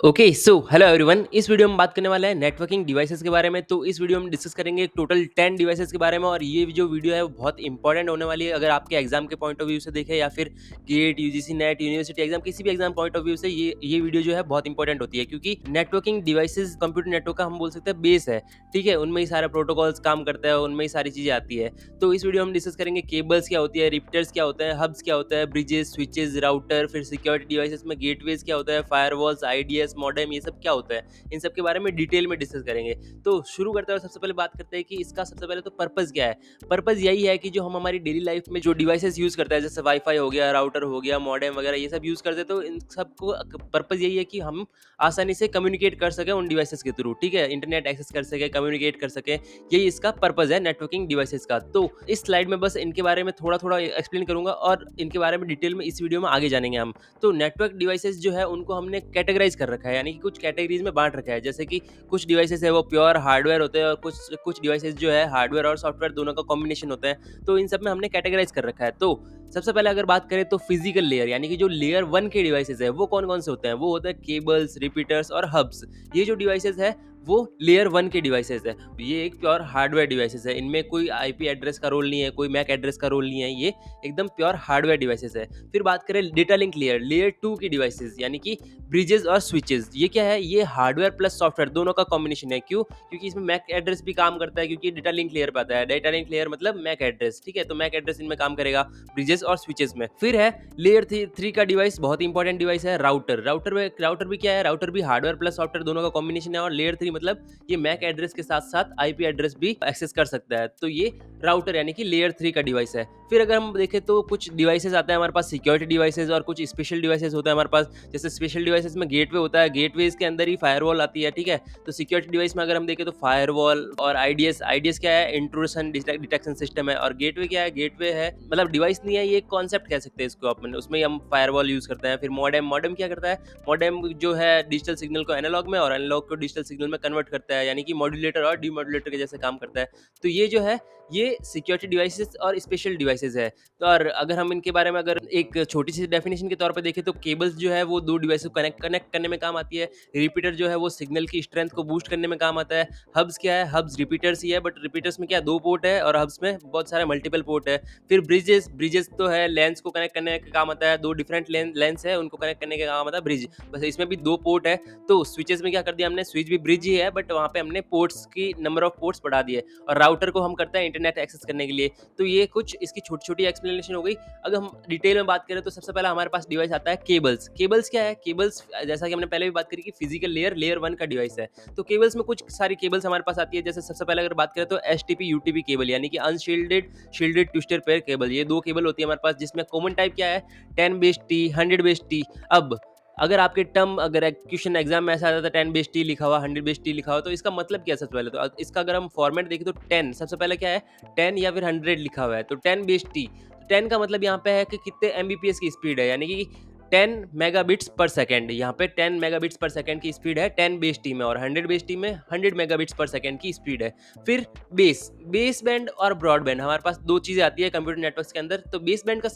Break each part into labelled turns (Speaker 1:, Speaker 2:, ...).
Speaker 1: Okay so hello everyone. इस video में बात करने वाला है नेटवर्किंग डिवाइसेस के बारे में। तो इस वीडियो में डिस्कस करेंगे टोटल 10 डिवाइसेस के बारे में और ये जो वीडियो है वो बहुत इंपॉर्टेंट होने वाली है अगर आपके एग्जाम के पॉइंट ऑफ व्यू से देखें या फिर GATE UGC NET university exam किसी भी एग्जाम पॉइंट ऑफ व्यू से ये वीडियो जो है बहुत इंपॉर्टेंट होती है क्योंकि नेटवर्किंग डिवाइसेस कंप्यूटर नेटवर्क का हम बोल सकते हैं बेस है। ठीक है, उनमें ही सारा प्रोटोकॉल्स काम करता है, उनमें ही सारी चीजें आती है। तो इस वीडियो में डिस्कस करेंगे केबल्स क्या होती है, रिपीटर्स क्या होता है, हब्स क्या होता है, ब्रिजेस, स्विचेस, राउटर, फिर सिक्योरिटी डिवाइसेस में गेटवेज क्या होता है, फायरवॉल्स, आईडीएस, मॉडेम, ये सब क्या होता है, इन सब के बारे में डिटेल में डिस्कस करेंगे। तो शुरू करते हैं और सबसे पहले बात करते हैं कि इसका सबसे पहले तो पर्पस क्या है। पर्पस यही है कि जो हम हमारी डेली लाइफ में जो डिवाइसेस यूज करते हैं जैसे वाईफाई हो गया, राउटर हो गया, मॉडेम वगैरह ये सब यूज करते हैं, तो इन सबको पर्पस यही है कि हम आसानी से कम्युनिकेट कर सकें उन डिवाइसेस के थ्रू। ठीक है, इंटरनेट एक्सेस कर सके, कम्युनिकेट कर सके, यही इसका पर्पस है नेटवर्किंग डिवाइसेस का। तो इस स्लाइड में बस इनके बारे में थोड़ा थोड़ा एक्सप्लेन करूंगा और इनके बारे में डिटेल में इस वीडियो में आगे जानेंगे हम। तो नेटवर्क डिवाइसेस जो है उनको हमने कैटेगराइज कर रखा है, यानी कि कुछ कैटेगरीज में बांट रखा है। जैसे कि कुछ डिवाइसेस है वो प्योर हार्डवेयर होते हैं और कुछ कुछ डिवाइसेस जो है हार्डवेयर और सॉफ्टवेयर दोनों का कॉम्बिनेशन होता है। तो इन सब में हमने कैटेगराइज कर रखा है। तो सबसे पहले अगर बात करें तो फिजिकल लेयर, यानी कि जो लेयर 1 के डिवाइसेस है वो कौन कौन से होते हैं, वो होता है केबल्स, रिपीटर्स और हब्स। ये जो डिवाइसेस है वो लेयर 1 के डिवाइसेस है। ये एक प्योर हार्डवेयर डिवाइसेस है, इनमें कोई आईपी एड्रेस का रोल नहीं है, कोई मैक एड्रेस का रोल नहीं है, ये एकदम प्योर हार्डवेयर डिवाइसेस है। फिर बात करें डेटा लिंक लेयर, लेयर 2 की डिवाइसेस, यानी कि ब्रिजेस और स्विचेस। ये क्या है, ये हार्डवेयर प्लस सॉफ्टवेयर दोनों का कॉम्बिनेशन है। क्यों? क्योंकि इसमें मैक एड्रेस भी काम करता है, क्योंकि डेटा लिंक लेयर पे आता है। डेटा लिंक लेयर मतलब मैक एड्रेस। ठीक है, तो मैक एड्रेस इनमें काम करेगा ब्रिजेस और स्विचेस में। फिर है लेयर 3 का डिवाइस, बहुत इंपॉर्टेंट डिवाइस है राउटर। राउटर भी क्या है, राउटर भी हार्डवेयर प्लस सॉफ्टवेयर दोनों का कॉम्बिनेशन है। और लेयर 3 मतलब ये मैक एड्रेस के साथ साथ आईपी एड्रेस भी एक्सेस कर सकता है। तो ये राउटर यानी कि लेयर 3 का डिवाइस है। फिर अगर हम देखें तो कुछ डिवाइसेस आते हैं हमारे पास सिक्योरिटी डिवाइसेस और कुछ स्पेशल डिवाइसेस होता है हमारे पास। जैसे स्पेशल डिवाइसेस में गेटवे होता है, गेटवे के अंदर ही फायरवॉल आती है। ठीक है, तो सिक्योरिटी डिवाइस में अगर हम देखें तो फायरवॉल और आईडीएस। आईडीएस क्या है, इंट्रूशन डिटेक्शन सिस्टम है। और गेटवे क्या है, गेटवे है मतलब डिवाइस नहीं है, ये एक कॉन्सेप्ट कह सकते हैं इसको अपन, उसमें हम फायरवॉल यूज करते हैं। फिर मॉडेम, मॉडेम क्या करता है, मॉडेम जो है डिजिटल सिग्नल को एनालॉग में और एनालॉग को डिजिटल सिग्नल में कन्वर्ट करता है, यानी कि मॉड्यूलेटर और डीमॉड्यूलेटर के जैसे काम करता है। तो ये जो है ये सिक्योरिटी डिवाइसेस और स्पेशल डिवाइसेस है। तो और अगर हम इनके बारे में अगर एक छोटी सी डेफिनेशन के तौर पे देखें तो केबल्स जो है वो दो डिवाइस को कनेक्ट करने में काम आती है। रिपीटर जो है वो सिग्नल की स्ट्रेंथ को बूस्ट करने में काम आता है। हब्स क्या है, हब्स रिपीटर्स ही है, बट रिपीटर्स में क्या दो पोर्ट है और हब्स में बहुत सारे मल्टीपल पोर्ट है। फिर ब्रिजेस, ब्रिजेस तो है लेंस को कनेक्ट करने का काम आता है। दो डिफरेंट लेंस है, उनको कनेक्ट करने का काम आता है ब्रिज। बस इसमें भी दो पोर्ट है। तो स्विचेस में क्या कर दिया हमने, स्विच भी ब्रिज ही है बट वहाँ पे हमने पोर्ट्स की नंबर ऑफ पोर्ट्स बढ़ा दिए। और राउटर को हम करते हैं इंटरनेट एक्सेस करने के लिए। तो ये कुछ इसकी छोटी छोटी एक्सप्लेनेशन हो गई। अगर हम डिटेल में बात करें तो सबसे पहला हमारे पास डिवाइस आता है केबल्स। केबल्स क्या है, केबल्स जैसा कि हमने पहले भी बात करी कि फिजिकल लेयर लेयर 1 का डिवाइस है। तो केबल्स में कुछ सारी केबल्स हमारे पास आती है। जैसे सबसे पहले अगर बात करें तो एसटीपी यूटीपी केबल, यानी कि unshielded shielded twister pair cable. ये दो केबल होती है हमारे पास, जिसमें कॉमन टाइप क्या है, 10 बेस टी, 100 बेस टी। अब अगर आपके टर्म अगर क्वेश्चन एग्जाम में ऐसा आता था 10 बेस टी लिखा हुआ, 100 बेस टी लिखा हुआ, तो इसका मतलब क्या है सबसे पहले तो इसका अगर हम फॉर्मेट देखें तो 10 सबसे पहले क्या है, 10 या फिर 100 लिखा हुआ है। तो 10 बेस टी, 10 का मतलब यहाँ पे है कि कितने एमबीपीएस की स्पीड है, यानी कि 10 मेगाबिट्स पर सेकंड। यहाँ पे 10 मेगाबिट्स पर सेकंड की स्पीड है 10 बेस टी में, और 100 बेस टी में 100 मेगाबिट्स पर सेकंड की स्पीड है। फिर बेस बैंड और ब्रॉडबैंड, हमारे पास दो चीजें आती है कंप्यूटर नेटवर्क्स के अंदर। तो बेस बैंड का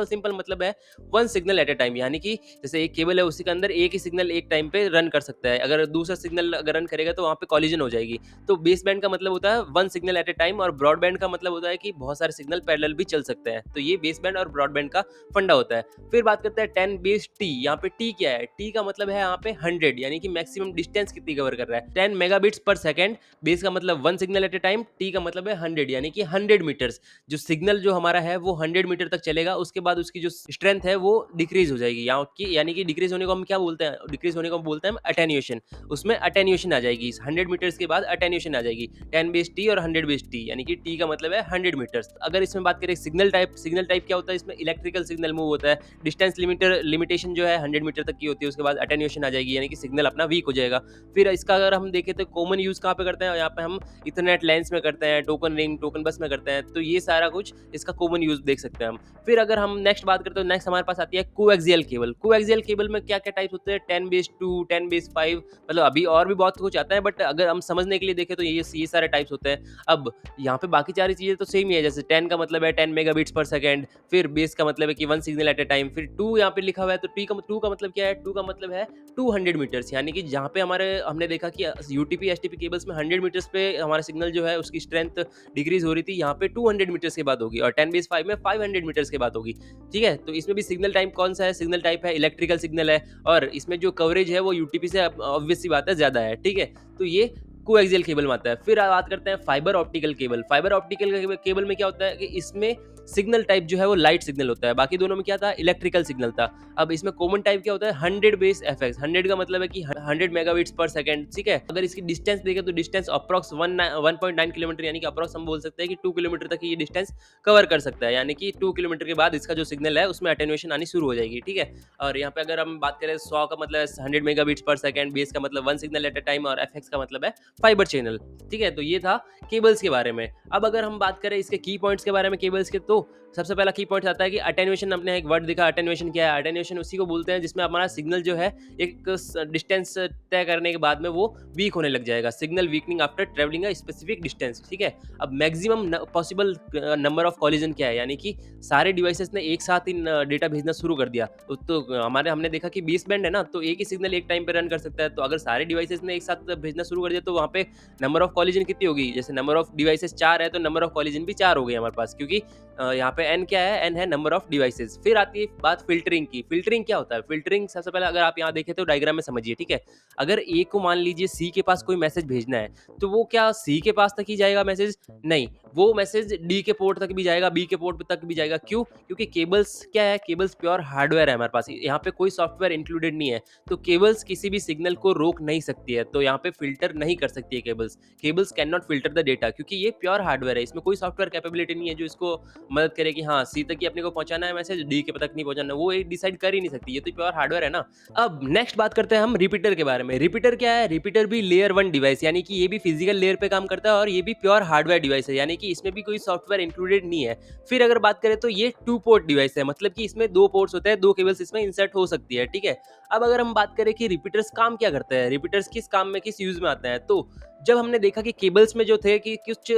Speaker 1: सिंपल मतलब है वन सिग्नल एट ए टाइम, यानी कि जैसे एक केबल है उसी के अंदर एक ही सिग्नल एक टाइम पे रन कर सकता है। अगर दूसरा सिग्नल अगर रन करेगा तो वहाँ पे कॉलिजन हो जाएगी। तो बेस बैंड का मतलब होता है वन सिग्नल एट ए टाइम, और ब्रॉडबैंड का मतलब होता है कि बहुत सारे सिग्नल पैरेलल भी चल सकते हैं। तो ये बेस बैंड और ब्रॉडबैंड का फंडा होता है। फिर बात करते हैं 10 बेस टी। यहाँ पे टी क्या है, टी का मतलब है यहाँ पे 100, यानी कि मैक्सिमम डिस्टेंस कितनी कवर कर रहा है, 10 मेगाबिट्स पर सेकंड। बेस का मतलब वन सिग्नल एट ए टाइम, टी का मतलब है 100, यानी कि 100 मीटर्स। जो सिग्नल जो हमारा है वो 100 मीटर तक चलेगा, उसके बाद उसकी जो स्ट्रेंथ है वो डिक्रीज हो जाएगी। यहाँ की यानी कि डिक्रीज होने को हम क्या बोलते हैं, डिक्रीज होने को हम बोलते हैं अटेन्यूएशन। उसमें अटेन्यूएशन आ जाएगी, 100 मीटर्स के बाद अटेन्यूएशन आ जाएगी। 10 बेस टी और 100 बेस टी, यानी कि टी का मतलब है 100 मीटर्स। अगर इसमें बात करें सिग्नल टाइप क्या होता है, इसमें इलेक्ट्रिकल सिग्नल मूव होता है। डिस्टेंस लिमिटेशन जो है 100 मीटर तक की होती है, उसके बाद अटेन्यूएशन आ जाएगी, यानी कि सिग्नल अपना वीक हो जाएगा। फिर इसका अगर हम देखें तो कॉमन यूज कहाँ पे करते हैं, यहाँ पे हम इथरनेट लेंस में करते हैं, टोकन रिंग टोकन बस में करते हैं। तो ये सारा कुछ इसका कॉमन यूज देख सकते हैं हम। फिर अगर हम नेक्स्ट बात करते हैं, नेक्स्ट हमारे पास आती है कोएक्सियल केबल। कोएक्सियल केबल में क्या क्या टाइप्स होते हैं, 10 बेस 2, 10 बेस 5, मतलब अभी और भी बहुत कुछ आता है, बट अगर हम समझने के लिए देखें तो ये सारे टाइप्स होते हैं। अब यहाँ पे बाकी सारी चीजें तो सेम ही है। जैसे 10 का मतलब है 10 मेगाबिट्स पर सेकंड, फिर बेस का मतलब है कि वन सिग्नल एट ए टाइम, फिर 2 यहाँ पे लिखा हुआ है तो टू का मतलब क्या है? टू का मतलब है 200 मीटर्स, यानी कि जहाँ पे हमारे हमने देखा कि यूटीपी, एसटीपी केबल्स में 100 मीटर्स पे हमारा सिग्नल जो है उसकी स्ट्रेंथ डिक्रीज़ हो रही थी, यहाँ पे 200 मीटर्स के बाद होगी और 10⁻⁵ में 500 मीटर्स के बाद होगी। ठीक है? तो इसमें भी सिग्नल टाइप कौन-सा है? सिग्नल टाइप है इलेक्ट्रिकल सिग्नल है और इसमें जो कवरेज है वो यूटीपी से ऑब्वियस सी बात है ज़्यादा है। ठीक है? तो ये कोएक्सियल केबल में आता है। फिर बात करते हैं fibre optical cable. Fibre optical cable में क्या होता है कि इसमें सिग्नल टाइप जो है वो लाइट सिग्नल होता है, बाकी दोनों में क्या था? इलेक्ट्रिकल सिग्नल था। अब इसमें कॉमन टाइप क्या होता है? 100 बेस एफएक्स। 100 का मतलब है कि 100 मेगाबिट्स पर सेकंड। ठीक है? अगर इसकी डिस्टेंस देखें तो डिस्टेंस अप्रॉक्स 1.9 किलोमीटर, यानी कि अप्रॉक्स हम बोल सकते हैं कि 2 किलोमीटर तक ये डिस्टेंस कवर कर सकता है, यानी कि 2 किलोमीटर के बाद इसका जो सिग्नल है उसमें अटेन्यूएशन आनी शुरू हो जाएगी। ठीक है? और यहाँ पे अगर हम बात करें 100 का मतलब है 100 मेगाबिट्स पर सेकंड, बेस का मतलब 1 सिग्नल एट अ टाइम और एफएक्स का मतलब है फाइबर चैनल। ठीक है? तो ये था केबल्स के बारे में। अब अगर हम बात करें इसके की पॉइंट्स के बारे में केबल्स के, तो सबसे पहला की पॉइंट आता है कि अटेन्यूएशन। हमने एक वर्ड देखा, अटेन्यूएशन क्या है? अटेन्यूएशन उसी को बोलते हैं जिसमें हमारा सिग्नल जो है एक डिस्टेंस तय करने के बाद में वो वीक होने लग जाएगा। Signal weakening after travelling a specific distance. ठीक है? अब maximum possible number of collision क्या है? यानी कि सारे डिवाइसेस ने एक साथ इन डेटा भेजना शुरू कर दिया। तो हमारे हमने देखा कि बेस बैंड है ना, तो एक ही सिग्नल एक टाइम पे रन कर सकता है। तो अगर सारे डिवाइसेस ने एक साथ भेजना शुरू कर दिया तो वहाँ पे नंबर ऑफ कॉलिजन कितनी होगी? जैसे नंबर ऑफ डिवाइसेस 4 है तो नंबर ऑफ कॉलिजन भी 4 हो गए हमारे पास, क्योंकि यहाँ पे n क्या है? n है नंबर ऑफ डिवाइसेस। फिर आती है बात फ़िल्टरिंग की। फ़िल्टरिंग क्या होता है? फ़िल्टरिंग सबसे पहले अगर आप यहाँ देखें तो डायग्राम में समझिए। ठीक है? अगर A को मान लीजिए C के पास कोई मैसेज भेजना है, तो वो क्या C के पास तक ही जाएगा मैसेज? नहीं, वो मैसेज D के पोर्ट तक भी जाएगा, B के पोर्ट तक भी जाएगा। क्यों? क्योंकि केबल्स क्या है? केबल्स प्योर हार्डवेयर है हमारे पास, यहाँ पे कोई सॉफ्टवेयर इंक्लूडेड नहीं है। तो केबल्स किसी भी सिग्नल को रोक नहीं सकती है, तो यहाँ पे फ़िल्टर नहीं कर सकती है cables. Cables can not filter the data, क्योंकि ये प्योर हार्डवेयर है, इसमें कोई सॉफ्टवेयर कैपेबिलिटी नहीं है जो इसको मदद करे कि हाँ, सी तक ही अपने को पहुँचाना है मैसेज, डी के तक नहीं पहुँचाना, वो एक डिसाइड कर ही नहीं सकती, ये तो प्योर हार्डवेयर है ना। अब नेक्स्ट बात करते हैं हम रिपीटर के बारे में। रिपीटर क्या है? रिपीटर भी लेयर 1 डिवाइस, यानी कि ये भी फिजिकल लेयर पे काम करता है और ये भी प्योर हार्डवेयर डिवाइस है, यानी कि इसमें भी कोई सॉफ्टवेयर इंक्लूडेड नहीं है। फिर अगर बात करें तो ये 2 पोर्ट डिवाइस है, मतलब कि इसमें 2 पोर्ट्स होते हैं, 2 केबल्स इसमें इंसर्ट हो सकती है। ठीक है? अब अगर हम बात करें कि रिपीटर्स काम क्या करते हैं, रिपीटर्स किस काम में, किस यूज़ में आते हैं, तो जब हमने देखा कि केबल्स में जो थे कि कुछ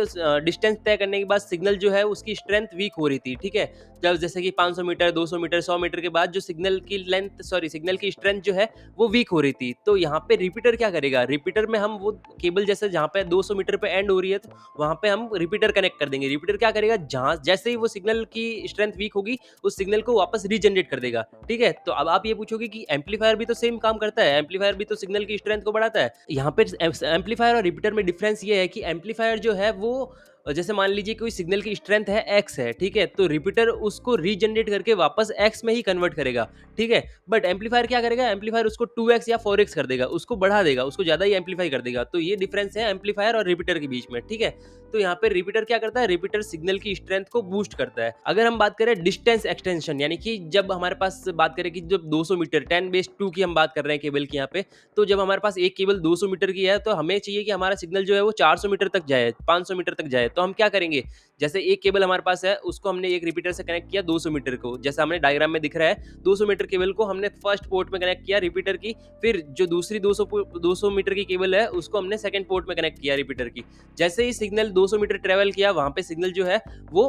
Speaker 1: डिस्टेंस तय करने के बाद सिग्नल जो है उसकी स्ट्रेंथ वीक हो रही थी। ठीक है? जब जैसे कि 500 मीटर, 200 मीटर, 100 मीटर के बाद जो सिग्नल की स्ट्रेंथ जो है वो वीक हो रही थी। तो यहाँ पे रिपीटर क्या करेगा? रिपीटर में हम वो केबल जैसे जहाँ पे 200 मीटर पे एंड हो रही है, तो वहाँ पे हम रिपीटर कनेक्ट कर देंगे। रिपीटर क्या करेगा? जहाँ जैसे ही वो सिग्नल की स्ट्रेंथ वीक होगी, उस सिग्नल को वापस रीजनरेट कर देगा। ठीक है? तो अब आप ये पूछोगे कि एम्पलीफायर भी तो सेम काम करता है, एम्पलीफायर भी तो सिग्नल की स्ट्रेंथ को बढ़ाता है। यहाँ पे एम्पलीफायर और रिपीटर में डिफरेंस ये है कि एम्पलीफायर जो है वो जैसे मान लीजिए कोई सिग्नल की स्ट्रेंथ है x है, ठीक है? तो रिपीटर उसको रीजनरेट करके वापस x में ही कन्वर्ट करेगा। ठीक है? बट एम्पलीफायर क्या करेगा? एम्पलीफायर उसको 2x या 4x कर देगा, उसको बढ़ा देगा, उसको ज़्यादा ही एम्पलीफाई कर देगा। तो ये डिफरेंस है एम्पलीफायर और रिपीटर के बीच में। ठीक है? तो यहाँ पे रिपीटर क्या करता है? रिपीटर सिग्नल की स्ट्रेंथ को बूस्ट करता है। अगर हम बात करें डिस्टेंस एक्सटेंशन, यानी कि जब हमारे पास बात करें कि जब 200 मीटर 10⁻² की हम बात कर रहे हैं केबल की यहाँ पे, तो जब हमारे पास एक केबल 200 मीटर की है तो हमें चाहिए कि हमारा सिग्नल जो है वो 400 मीटर तक जाए, 500 मीटर तक जाए। तो हम क्या करेंगे? जैसे एक केबल हमारे पास है, उसको हमने एक रिपीटर से कनेक्ट किया 200 मीटर को, जैसा हमें डायग्राम में दिख रहा है, 200 मीटर केबल को हमने फर्स्ट पोर्ट में कनेक्ट किया रिपीटर की, फिर जो दूसरी 200 मीटर की केबल है उसको हमने सेकंड पोर्ट में कनेक्ट किया रिपीटर की। जैसे ही सिग्नल 200 मीटर ट्रेवल किया, वहाँ पे सिग्नल जो है वो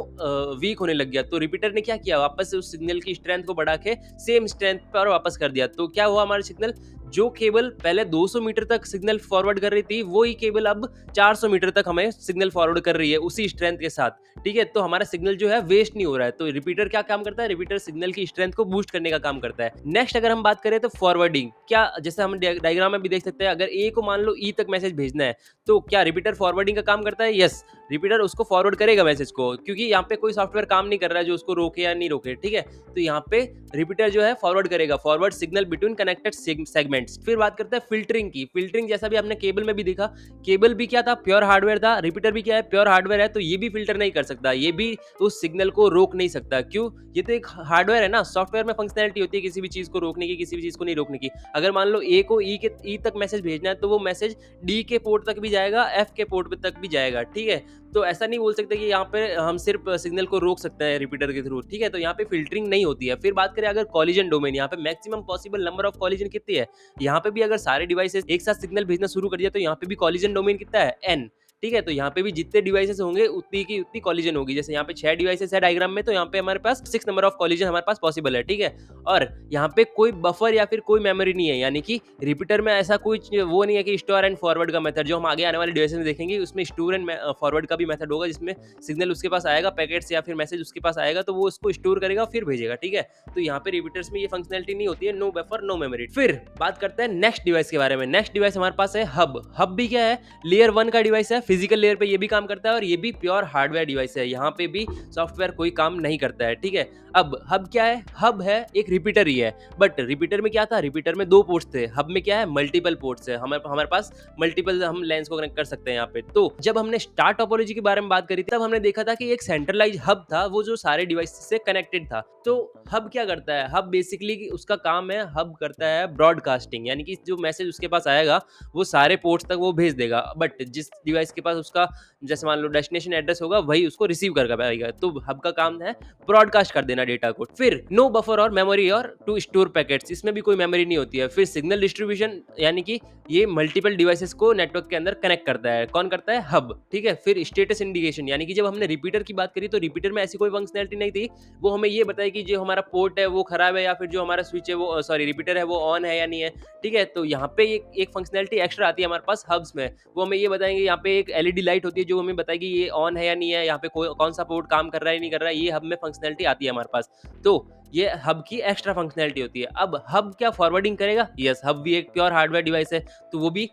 Speaker 1: वीक होने लग गया, तो रिपीटर ने क्या किया? वापस से उस सिग्नल की स्ट्रेंथ को बढ़ा के सेम स्ट्रेंथ पर वापस कर दिया। तो क्या हुआ? हमारा सिग्नल, जो केबल पहले 200 मीटर तक सिग्नल फॉरवर्ड कर रही थी, वो ही केबल अब 400 मीटर तक हमें सिग्नल फॉरवर्ड कर रही है उसी स्ट्रेंथ के साथ। ठीक है? तो हमारा सिग्नल जो है वेस्ट नहीं हो रहा है। तो रिपीटर क्या काम करता है? रिपीटर सिग्नल की स्ट्रेंथ को बूस्ट करने का काम करता है। नेक्स्ट अगर हम बात करें तो फॉरवर्डिंग, क्या जैसे हम डायग्राम में भी देख सकते हैं, अगर ए को मान लो ई तक मैसेज भेजना है, तो क्या रिपीटर फॉरवर्डिंग का काम करता है? यस, रिपीटर उसको फॉरवर्ड करेगा मैसेज को, क्योंकि यहाँ पे कोई सॉफ्टवेयर काम नहीं कर रहा है जो उसको रोके या नहीं रोके। ठीक है? तो यहाँ पे रिपीटर जो है फॉरवर्ड करेगा, forward signal between connected segments. फिर बात करते हैं फिल्टरिंग की। फिल्टरिंग जैसा भी हमने केबल में भी देखा, केबल भी क्या था? प्योर हार्डवेयर था। रिपीटर भी क्या है? प्योर हार्डवेयर है। तो ये भी फिल्टर नहीं कर सकता, ये भी उस सिग्नल को रोक नहीं सकता। क्यों? ये तो एक हार्डवेयर है ना, सॉफ्टवेयर में फंक्शनैलिटी होती है किसी भी चीज को रोकने की, किसी भी चीज को नहीं रोकने की। अगर मान लो ए को ई तक मैसेज भेजना है, तो वो मैसेज डी के पोर्ट तक भी जाएगा, एफ के पोर्ट तक भी जाएगा। ठीक है? तो ऐसा नहीं बोल सकते कि यहाँ पे हम सिर्फ सिग्नल को रोक सकते हैं रिपीटर के थ्रू। ठीक है? तो यहाँ पे फिल्टरिंग नहीं होती है। फिर बात करें अगर कॉलिजन डोमेन, यहाँ पे maximum possible number of collision कितनी है? यहाँ पे भी अगर सारे डिवाइसेस एक साथ सिग्नल भेजना शुरू कर दिया, तो यहाँ पे भी कॉलिजन डोमेन कितना है? n। ठीक है? तो यहाँ पे भी जितने डिवाइसेस होंगे उतनी की उतनी कॉलिजन होगी। जैसे यहाँ पे 6 डिवाइसेस है डायग्राम में, तो यहाँ पे हमारे पास 6 नंबर ऑफ कॉलिजन हमारे पास पॉसिबल है, ठीक है? और यहाँ पे कोई बफर या फिर कोई मेमोरी नहीं है, यानी कि रिपीटर में ऐसा कोई वो नहीं है कि स्टोर एंड फॉरवर्ड का मेथड, जो हम आगे आने वाले डिवाइसेस में देखेंगे उसमें स्टोर एंड फॉरवर्ड का भी मेथड होगा, जिसमें सिग्नल उसके पास आएगा, पैकेट्स या फिर मैसेज उसके पास आएगा तो वो उसको स्टोर करेगा फिर भेजेगा, ठीक है? तो यहाँ पे रिपीटर्स में ये फंक्शनैलिटी नहीं होती है, नो बफर नो मेमोरी। फिर बात करते हैं नेक्स्ट डिवाइस के बारे में। नेक्स्ट डिवाइस हमारे पास है हब। हब भी क्या है, लेयर 1 का डिवाइस है, फिजिकल लेयर पे ये भी काम करता है और ये भी प्योर हार्डवेयर डिवाइस है, यहाँ पे भी सॉफ्टवेयर कोई काम नहीं करता है, ठीक है? अब हब क्या है, हब है एक रिपीटर ही है, बट रिपीटर में क्या था, रिपीटर में 2 पोर्ट्स थे, हब में क्या है, मल्टीपल पोर्ट्स है, हमारे पास मल्टीपल हम लेंस को कनेक्ट कर सकते हैं यहाँ पे। तो जब हमने स्टार टोपोलॉजी के बारे में बात करी थी तब हमने देखा था कि एक सेंट्रलाइज हब था वो जो सारे डिवाइस से कनेक्टेड था। तो हब क्या करता है, हब बेसिकली उसका काम है, हब करता है ब्रॉडकास्टिंग, यानी कि जो मैसेज उसके पास आएगा वो सारे पोर्ट्स तक वो भेज देगा, बट जिस डिवाइस के पास उसका जैसे मान लो डेस्टिनेशन एड्रेस होगा वही उसको रिसीव कर पाएगा। तो हब का काम है ब्रॉडकास्ट कर देना डेटा को। फिर नो बफर और मेमोरी और टू स्टोर पैकेट्स, इसमें भी कोई मेमोरी नहीं होती है। फिर सिग्नल डिस्ट्रीब्यूशन, यानी कि ये मल्टीपल डिवाइसेस को नेटवर्क के अंदर कनेक्ट करता है, कौन करता है, हब, ठीक है? फिर स्टेटस इंडिकेशन, यानी कि जब हमने रिपीटर की बात करी तो रिपीटर में ऐसी कोई फंक्शनैलिटी नहीं थी, वो हमें ये बताए कि जो हमारा पोर्ट है वो खराब है या फिर जो हमारा स्विच है वो सॉरी रिपीटर है वो ऑन है या नहीं है, ठीक है? तो यहाँ पे एक फंक्शनैलिटी एक्स्ट्रा आती है हमारे पास हब्स में, वो हमें ये बताएंगे, यहाँ पे एक एलईडी लाइट होती है जो हमें बताएगी ये ऑन है या नहीं है, यहाँ पे कौन सा पोर्ट काम कर रहा है नहीं कर रहा है, ये हब में फंक्शनैलिटी आती है हमारे पास। तो ये हब की एक्स्ट्रा फंक्शनैलिटी होती है। अब हब क्या फॉरवर्डिंग करेगा? यस, हब भी एक प्योर हार्डवेयर डिवाइस है, तो वो भी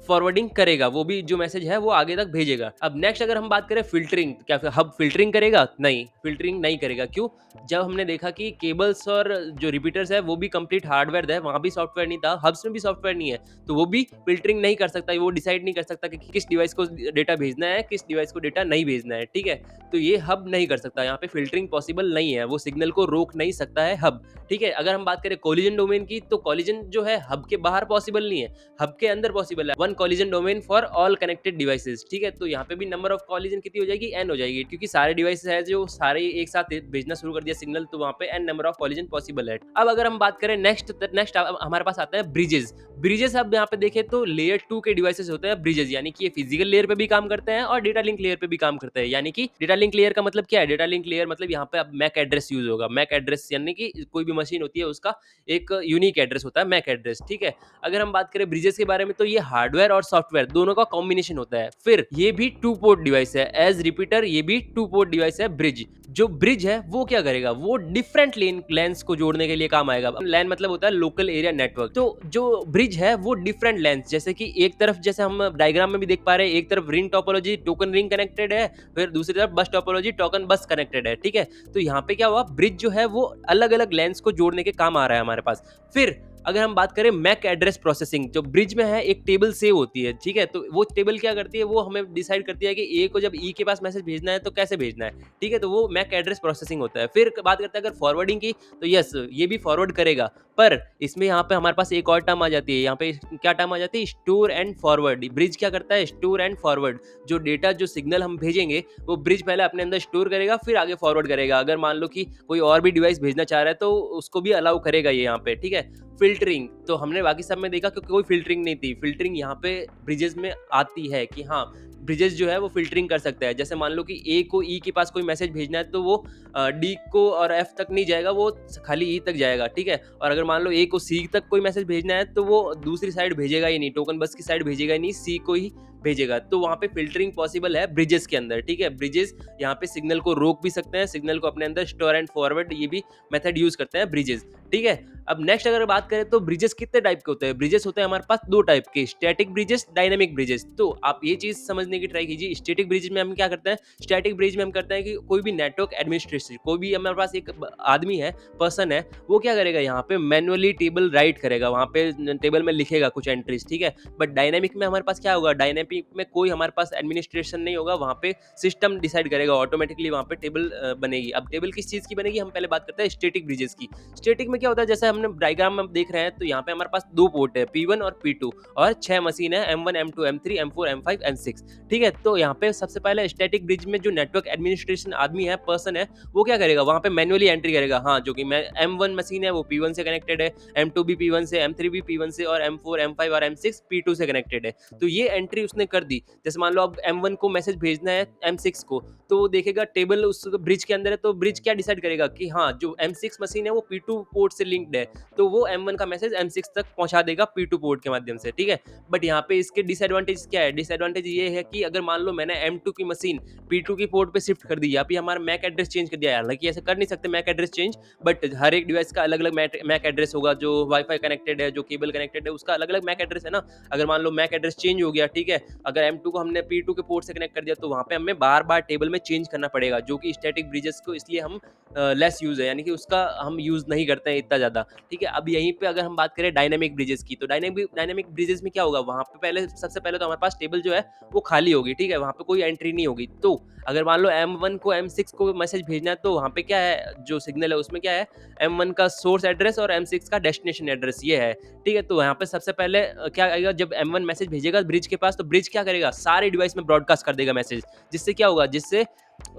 Speaker 1: फॉरवर्डिंग करेगा, वो भी जो मैसेज है वो आगे तक भेजेगा। अब नेक्स्ट अगर हम बात करें फिल्टरिंग, क्या हब फिल्टरिंग करेगा? नहीं, फिल्टरिंग नहीं करेगा। क्यों? जब हमने देखा कि केबल्स और जो रिपीटर्स है वो भी कंप्लीट हार्डवेयर है, वहां भी सॉफ्टवेयर नहीं था, हब्स में भी सॉफ्टवेयर नहीं है, तो वो भी फिल्टरिंग नहीं कर सकता, वो डिसाइड नहीं कर सकता कि किस डिवाइस को डेटा भेजना है, किस डिवाइस को डेटा नहीं भेजना है, ठीक है? तो ये हब नहीं कर सकता, यहाँ पे फिल्टरिंग पॉसिबल नहीं है, वो सिग्नल को रोक नहीं सकता है हब, ठीक है? अगर हम बात करें कोलिजन डोमेन की, तो कोलिजन जो है हब के बाहर पॉसिबल नहीं है, हब के अंदर पॉसिबल है। One collision domain for all connected devices, ठीक है? तो यहाँ पे भी नंबर ऑफ कोलिजन कितनी हो जाएगी, n हो जाएगी, क्योंकि सारे डिवाइसेस है जो सारे एक साथ भेजना शुरू कर दिया सिग्नल, तो वहाँ पे n number of collision possible है। अब अगर हम बात करें नेक्स्ट हमारे पास आता है ब्रिजेस। ब्रिजेस अब यहाँ पे देखें तो लेयर 2 के डिवाइसेस होते हैं ब्रिजेस, यानी कि ये फिजिकल लेयर पे भी काम करते हैं और डेटा लिंक लेयर पे भी काम करते हैं। यानी कि डेटा लिंक लेयर का मतलब क्या है, डेटा लिंक लेयर मतलब यहाँ पे अब मैक एड्रेस यूज होगा। मैक एड्रेस यानी कि कोई भी मशीन होती है उसका एक यूनिक एड्रेस होता है, मैक एड्रेस, ठीक है? अगर हम बात करें ब्रिजेस के बारे में तो ये हार्डवेयर और सॉफ्टवेयर दोनों का कॉम्बिनेशन होता है। फिर ये भी 2 पोर्ट डिवाइस है, एज रिपीटर ये भी 2 पोर्ट डिवाइस है ब्रिज। जो ब्रिज है वो क्या करेगा, वो डिफरेंट लेंस को जोड़ने के लिए काम आएगा। लैन मतलब होता है लोकल एरिया नेटवर्क, तो जो ब्रिज है वो डिफरेंट लेंस, जैसे कि एक तरफ जैसे हम डायग्राम में भी देख पा रहे हैं, एक तरफ ring topology token ring connected है, फिर दूसरी तरफ बस टोपोलॉजी टोकन बस कनेक्टेड है, ठीक है? तो यहाँ पे क्या हुआ, ब्रिज जो है वो अलग अलग लेंस को जोड़ने के काम आ रहा है हमारे पास। फिर अगर हम बात करें मैक एड्रेस प्रोसेसिंग, जो ब्रिज में है एक टेबल सेव होती है, ठीक है? तो वो टेबल क्या करती है, वो हमें डिसाइड करती है कि ए को जब ई के पास मैसेज भेजना है तो कैसे भेजना है, ठीक है? तो वो मैक एड्रेस प्रोसेसिंग होता है। फिर बात करते हैं अगर फॉरवर्डिंग की, तो यस ये भी फॉरवर्ड करेगा, पर इसमें यहाँ पे हमारे पास एक और टर्म आ जाती है, यहाँ पे क्या टर्म आ जाती है, स्टोर एंड फॉरवर्ड। ब्रिज क्या करता है, स्टोर एंड फॉरवर्ड। जो डेटा जो सिग्नल हम भेजेंगे वो ब्रिज पहले अपने अंदर स्टोर करेगा फिर आगे फॉरवर्ड करेगा। अगर मान लो कि कोई और भी डिवाइस भेजना चाह रहा है तो उसको भी अलाउ करेगा ये यहाँ पे, ठीक है? फिल्टरिंग तो हमने बाकी सब में देखा क्योंकि कोई फिल्टरिंग नहीं थी, फिल्टरिंग यहाँ पे ब्रिजेस में आती है कि हाँ ब्रिजेस जो है वो फिल्टरिंग कर सकता है। जैसे मान लो कि ए को ई के पास कोई मैसेज भेजना है तो वो डी को और एफ तक नहीं जाएगा, वो खाली ई तक जाएगा, ठीक है? और अगर मान लो ए को सी तक कोई मैसेज भेजना है तो वो दूसरी साइड भेजेगा ही नहीं, टोकन बस की साइड भेजेगा ही नहीं, सी को ही भेजेगा। तो वहाँ पे फिल्टरिंग पॉसिबल है ब्रिजेस के अंदर, ठीक है? ब्रिजेस यहाँ पे सिग्नल को रोक भी सकते हैं, सिग्नल को अपने अंदर स्टोर एंड फॉरवर्ड ये भी मेथड यूज करते हैं ब्रिजेस, ठीक है? अब नेक्स्ट अगर बात करें तो ब्रिजेस कितने टाइप के होते हैं, ब्रिजेस होते हैं हमारे पास 2 टाइप के, स्टैटिक ब्रिजेस, डायनामिक ब्रिजेस। तो आप ये चीज समझने की ट्राई कीजिए। स्टैटिक ब्रिज में हम क्या करते हैं, स्टैटिक ब्रिज में हम करते हैं कि कोई भी नेटवर्क एडमिनिस्ट्रेटर, कोई भी हमारे पास एक आदमी है, पर्सन है, वो क्या करेगा, यहाँ पे मैनुअली टेबल राइट करेगा, वहाँ पे टेबल में लिखेगा कुछ एंट्रीज, ठीक है? बट डायनामिक में हमारे पास क्या होगा, डायनामिक में कोई हमारे पास एडमिनिस्ट्रेशन नहीं होगा, वहाँ पे सिस्टम डिसाइड करेगा, ऑटोमेटिकली वहाँ पे टेबल बनेगी। अब टेबल किस चीज की बनेगी, हम पहले बात करते हैं स्टैटिक ब्रिजेस की। स्टैटिक में क्या होता है, जैसे हमने डायग्राम में देख रहे हैं तो यहाँ पे हमारे पास 2 पोर्ट है, P1 और P2, और 6 मशीन है, M1 M2 M3 M4 M5 M6, ठीक है? तो यहाँ पे सबसे पहले स्टैटिक ब्रिज में जो नेटवर्क एडमिनिस्ट्रेशन आदमी है, पर्सन है, वो क्या करेगा, वहाँ पे मैन्युअली एंट्री करेगा। हाँ, जो कि मैं M1 मशीन है वो P1 से कनेक्टेड है, M2 भी P1 से, M3 भी P1 से और M4, M5 और M6 P2 से कनेक्टेड है। तो ये एंट्री उसने कर दी। जैसे मान लो अब M1 को मैसेज भेजना है M6 को, तो वो देखेगा टेबल उस ब्रिज के अंदर है, तो ब्रिज क्या डिसाइड करेगा कि हाँ, जो M6 मशीन है वो P2 पोर्ट से लिंक्ड है, तो वो M1 का मैसेज M6 तक पहुँचा देगा P2 पोर्ट के माध्यम से, ठीक है? बट यहाँ पे इसके डिसएडवांटेज क्या है? डिसएडवांटेज ये है कि अगर मान लो मैंने M2 की मशीन P2 की पोर्ट पे शिफ्ट कर दी या फिर हमारा मैक एड्रेस चेंज कर दिया, हालाँकि ऐसा कर नहीं सकते मैक एड्रेस चेंज, बट हर एक डिवाइस का अलग-अलग मैक एड्रेस होगा, जो वाईफ़ाई कनेक्टेड है, जो केबल कनेक्टेड है, उसका अलग-अलग मैक एड्रेस है ना। अगर मान लो मैक एड्रेस चेंज हो गया, ठीक है? अगर M2 को हमने P2 के पोर्ट से कनेक्ट कर दिया, तो वहाँ पे हमें बार-बार टेबल में चेंज करना पड़ेगा, जो कि स्टैटिक ब्रिजेस को इसलिए हम लेस यूज़ है, यानी कि उसका हम यूज़ नहीं करते हैं इतना ज़्यादा, ठीक है? अब यहीं पे अगर हम बात करें डायनामिक ब्रिजेस की, तो डायनामिक ब्रिजेस में क्या होगा, वहाँ पे पहले सबसे पहले तो हमारे पास टेबल जो है वो खाली होगी, ठीक है? वहाँ पे कोई एंट्री नहीं होगी। तो अगर मान लो M1 को M6 को मैसेज भेजना है, तो वहाँ पे क्या है, जो सिग्नल है उसमें क्या है, M1 का सोर्स एड्रेस और M6 का डेस्टिनेशन एड्रेस ये है, ठीक है? तो यहाँ पे सबसे पहले क्या आएगा, जब M1 मैसेज भेजेगा ब्रिज के पास, तो ब्रिज क्या करेगा, सारे डिवाइस में ब्रॉडकास्ट कर देगा मैसेज। जिससे क्या होगा, जिससे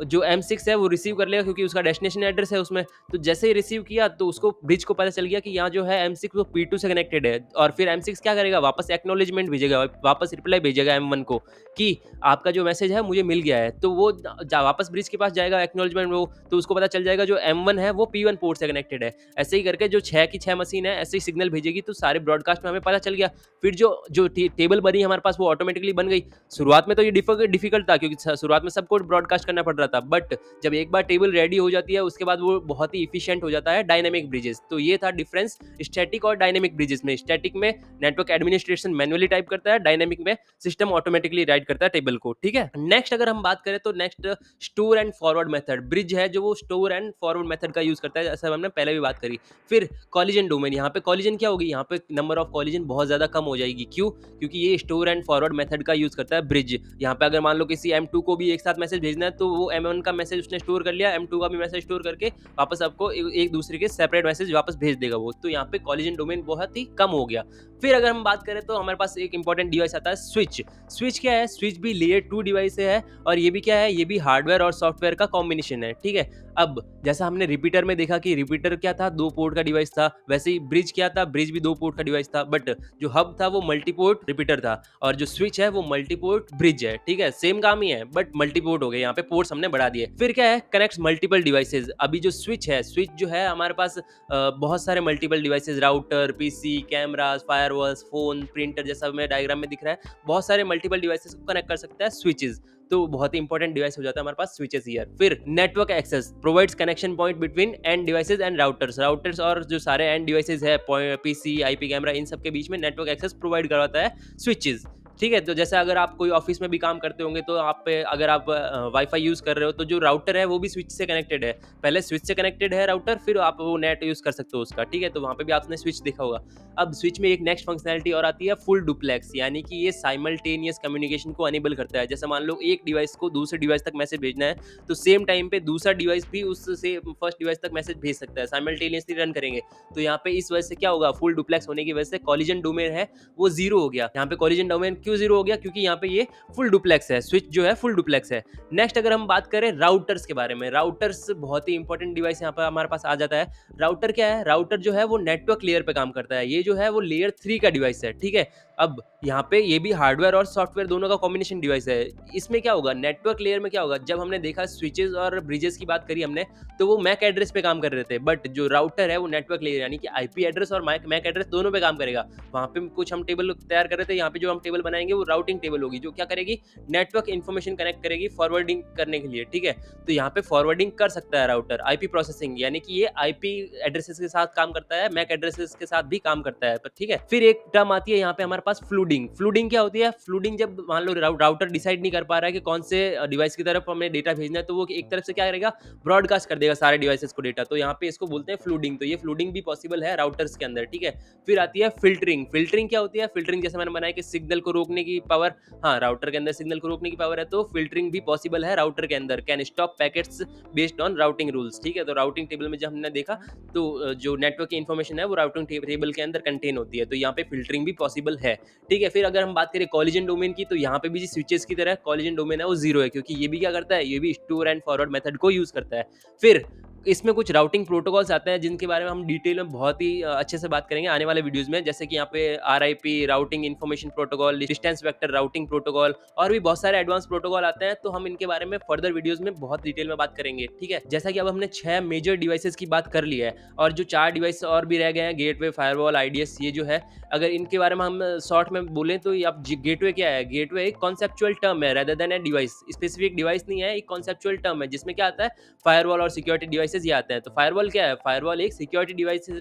Speaker 1: जो M6 है वो रिसीव कर लेगा, क्योंकि उसका डेस्टिनेशन एड्रेस है उसमें। तो जैसे ही रिसीव किया, तो उसको ब्रिज को पता चल गया कि यहाँ जो है M6 वो P2 से कनेक्टेड है, और फिर M6 क्या करेगा, वापस एक्नॉलेजमेंट भेजेगा, वापस रिप्लाई भेजेगा M1 को कि आपका जो मैसेज है मुझे मिल गया है। तो वो वापस ब्रिज के पास जाएगा एक्नॉलेजमेंट वो, तो उसको पता चल जाएगा जो M1 है वो P1 पोर्ट से कनेक्टेड है। ऐसे ही करके जो 6 की 6 मशीन है ऐसे ही सिग्नल भेजेगी, तो सारे ब्रॉडकास्ट में हमें पता चल गया। फिर जो जो टेबल बनी हमारे पास वो ऑटोमेटिकली बन गई। शुरुआत में तो ये डिफिकल्ट था, क्योंकि शुरुआत में सबको ब्रॉडकास्ट करना पड़ रहा था, बट जब एक बार टेबल रेडी हो जाती है, उसके बाद वो बहुत ही इफिशिएंट हो जाता है डायनामिक ब्रिजेस। तो ये था डिफरेंस स्टैटिक और डायनामिक ब्रिजेस में। स्टैटिक में नेटवर्क एडमिनिस्ट्रेशन मैन्युअली टाइप करता है, डायनामिक में सिस्टम ऑटोमेटिकली राइट करता है टेबल को, ठीक है? नेक्स्ट अगर हम बात करें, तो next store and forward method bridge है, जो वो स्टोर एंड फॉरवर्ड मेथड का यूज करता है, जैसा हमने पहले भी बात करी। फिर कॉलिजन डोमेन, यहाँ पे कॉलिजन क्या होगी, यहाँ पे नंबर ऑफ कॉलिजन बहुत ज्यादा कम हो जाएगी। क्यों? क्योंकि ये स्टोर एंड फॉरवर्ड मेथड का यूज करता है ब्रिज। यहाँ पे अगर मान लो किसी M2 को भी एक साथ मैसेज भेजना है, तो वो M1 का मैसेज उसने स्टोर कर लिया, M2 का भी मैसेज स्टोर करके वापस आपको एक दूसरे के सेपरेट मैसेज वापस भेज देगा वो। तो यहाँ पे कॉलिजन डोमेन बहुत ही कम हो गया। फिर अगर हम बात करें, तो हमारे पास एक इंपॉर्टेंट डिवाइस आता है स्विच। स्विच क्या है, स्विच भी लेयर 2 डिवाइस है, और ये भी क्या है, ये भी हार्डवेयर और सॉफ्टवेयर का कॉम्बिनेशन है, ठीक है? अब जैसा हमने रिपीटर में देखा कि रिपीटर क्या था, 2 पोर्ट का डिवाइस था, वैसे ही ब्रिज क्या था, ब्रिज भी 2 पोर्ट का डिवाइस था, बट जो हब था वो मल्टीपोर्ट रिपीटर था, और जो स्विच है वो मल्टीपोर्ट ब्रिज है, ठीक है? सेम काम ही है, बट मल्टीपोर्ट हो गए, यहाँ पे पोर्ट्स हमने बढ़ा दिए। फिर क्या है, कनेक्ट्स मल्टीपल डिवाइसेज। अभी जो स्विच है, स्विच जो है हमारे पास बहुत सारे multiple devices, router, PC, cameras, firewalls, phone, printer, जैसा हमें डायग्राम में दिख रहा है, बहुत सारे मल्टीपल डिवाइसेज को कनेक्ट कर सकता है स्विचेस। तो बहुत ही इंपॉर्टेंट डिवाइस हो जाता है हमारे पास स्विचेस हियर। फिर network access provides connection point between end devices and routers. Routers और जो सारे एंड डिवाइसेज है, पीसी, आईपी कैमरा, इन सब के बीच में नेटवर्क एक्सेस प्रोवाइड करवाता है स्विचेस, ठीक है? तो जैसे अगर आप कोई ऑफिस में भी काम करते होंगे, तो अगर आप वाईफाई यूज कर रहे हो, तो जो राउटर है वो भी स्विच से कनेक्टेड है। पहले स्विच से कनेक्टेड है राउटर, फिर आप वो नेट यूज कर सकते हो उसका, ठीक है? तो वहाँ पे भी आपने स्विच देखा होगा। अब स्विच में एक नेक्स्ट फंक्शनैलिटी और आती है फुल डुप्लेक्स, यानी कि ये साइमल्टेनियस कम्युनिकेशन को अनेबल करता है। जैसे मान लो एक डिवाइस को दूसरे डिवाइस तक मैसेज भेजना है, तो सेम टाइम पे दूसरा डिवाइस भी उससे फर्स्ट डिवाइस तक मैसेज भेज सकता है, साइमल्टेनियसली रन करेंगे। तो यहाँ पे इस वजह से क्या होगा, फुल डुप्लेक्स होने की वजह से कॉलिजन डोमेन है वो जीरो हो गया। यहाँ पे कॉलिजन डोमेन क्यों जीरो हो गया, क्योंकि यहाँ पे ये फुल डुप्लेक्स है, स्विच जो है फुल डुप्लेक्स है। नेक्स्ट अगर हम बात करें राउटर्स के बारे में, राउटर्स बहुत ही इंपॉर्टेंट डिवाइस यहाँ पर हमारे पास आ जाता है। राउटर क्या है, राउटर जो है वो नेटवर्क लेयर पे काम करता है, ये जो है वो लेयर 3 का डिवाइस है, ठीक है? अब यहाँ पे ये भी हार्डवेयर और सॉफ्टवेयर दोनों का कॉम्बिनेशन डिवाइस है। इसमें क्या होगा, नेटवर्क लेयर में क्या होगा, जब हमने देखा स्विचेस और ब्रिजेस की बात करी हमने, तो वो मैक एड्रेस पे काम कर रहे थे, बट जो राउटर है वो नेटवर्क लेयर यानी कि आईपी एड्रेस और मैक एड्रेस दोनों पे काम करेगा। वहाँ पे कुछ हम टेबल तैयार कर रहे थे, यहाँ पे जो हम टेबल बनाएंगे वो राउटिंग टेबल होगी, जो क्या करेगी, नेटवर्क इन्फॉर्मेशन कनेक्ट करेगी फॉरवर्डिंग करने के लिए, ठीक है? तो यहाँ पे फॉरवर्डिंग कर सकता है राउटर, आईपी प्रोसेसिंग, यानी कि ये आईपी एड्रेसेस के साथ काम करता है, मैक एड्रेसेस के साथ भी काम करता है, ठीक है? फिर एक टर्म आती है यहाँ पे हमारे पास फ्लूडिंग। फ्लूडिंग क्या होती है, फ्लूडिंग जब मान लो राउटर डिसाइड नहीं कर पा रहा है कि कौन से डिवाइस की तरफ हमें डेटा भेजना है, तो वो एक तरफ से क्या करेगा, ब्रॉडकास्ट कर देगा सारे डिवाइसेस को डेटा। तो यहाँ पे इसको बोलते हैं फ्लूडिंग। तो ये फ्लूडिंग भी पॉसिबल है राउटर्स के अंदर, ठीक है? फिर आती है फिल्टरिंग। फिल्टरिंग क्या होती है, फिल्टरिंग जैसे मैंने बनाया कि सिग्नल को रोकने की पावर, हाँ, राउटर के अंदर सिग्नल को रोकने की पावर है, तो फ़िल्टरिंग भी पॉसिबल है राउटर के अंदर। Can stop packets based on routing rules, ठीक है? तो राउटिंग टेबल में जब हमने देखा, तो जो नेटवर्क की इन्फॉर्मेशन है वो राउटिंग टेबल के अंदर कंटेन होती है, तो यहाँ पे फ़िल्टरिंग भी पॉसिबल है, ठीक है? फिर अगर हम बात करें कोलिजन डोमेन की, तो यहाँ पे भी स्विचेस की तरह कोलिजन डोमेन है वो 0 है, क्योंकि ये भी क्या करता है, ये भी स्टोर एंड फॉरवर्ड मेथड को यूज़ करता है। फिर इसमें कुछ राउटिंग प्रोटोकॉल्स आते हैं जिनके बारे में हम डिटेल में बहुत ही अच्छे से बात करेंगे आने वाले वीडियोज़ में, जैसे कि यहाँ पे RIP routing information protocol, distance vector routing protocol और भी बहुत सारे एडवांस प्रोटोकॉल आते हैं, तो हम इनके बारे में फर्दर वीडियोज़ में बहुत डिटेल में बात करेंगे, ठीक है? जैसा कि अब हमने 6 मेजर डिवाइसेज़ की बात कर ली है और जो 4 डिवाइस और भी रह गए हैं, गेटवे, फायरवॉल, आईडीएस, ये जो है, अगर इनके बारे में हम शॉर्ट में बोलें तो ये अब गेटवे क्या है? गेटवे एक कॉन्सेप्चुअल टर्म है rather than a device, specific device नहीं है, एक कॉन्सेप्चुअल टर्म है जिसमें क्या आता है, फायरवॉल और सिक्योरिटी डिवाइसेस ये आते हैं। तो फायरवॉल क्या है? फायरवॉल एक सिक्योरिटी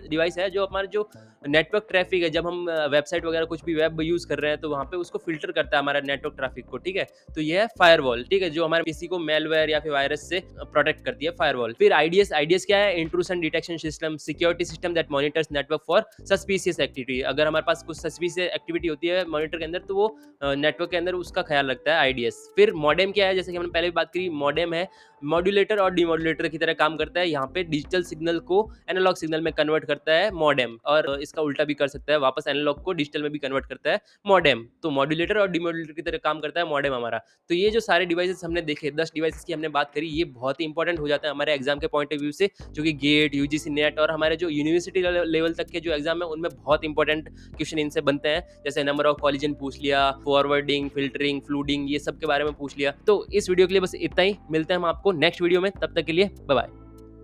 Speaker 1: डिवाइस है जो हमारा जो नेटवर्क ट्रैफिक है, जब हम वेबसाइट वगैरह कुछ भी वेब यूज़ कर रहे हैं, तो वहाँ पे उसको फ़िल्टर करता है हमारा नेटवर्क ट्रैफिक को, ठीक है? तो ये है फायरवॉल, ठीक है? जो हमारे पीसी को मैलवेयर या फिर वायरस से प्रोटेक्ट करती है फायरवॉल। फिर आईडीएस, आईडीएस क्या है? Intrusion detection system, security system that monitors network for suspicious activity. अगर हमारे पास कुछ सस्पिशियस एक्टिविटी होती है मॉनिटर के अंदर, तो वो नेटवर्क के अंदर उसका ख्याल रखता है आईडीएस। फिर मॉडेम क्या है? जैसे कि हमने पहले भी बात करी, मॉडेम है मॉड्यूलेटर और डीमॉड्यूलेटर की तरह काम करता है। यहाँ पे डिजिटल सिग्नल को एनालॉग सिग्नल में कन्वर्ट करता है मॉडेम, और इसका उल्टा भी कर सकता है, वापस एनालॉग को डिजिटल में भी कन्वर्ट करता है मॉडेम। तो मॉड्यूलेटर और डीमॉड्यूलेटर की तरह काम करता है मॉडेम हमारा। तो ये जो सारे डिवाइसेस हमने देखे, 10 डिवाइसेस की हमने बात करी, ये बहुत ही इंपॉर्टेंट हो जाता है हमारे एग्जाम के पॉइंट ऑफ व्यू से, जो कि गेट, यूजीसी नेट और हमारे जो यूनिवर्सिटी लेवल तक के जो एग्जाम है, उनमें बहुत इंपॉर्टेंट क्वेश्चन इनसे बनते हैं। जैसे नंबर ऑफ कॉलिजन पूछ लिया, फॉरवर्डिंग, फिल्टरिंग, फ्लूडिंग, ये सब के बारे में पूछ लिया। तो इस वीडियो के लिए बस इतना ही, मिलते हैं हम आपको नेक्स्ट वीडियो में, तब तक के लिए बाय बाय।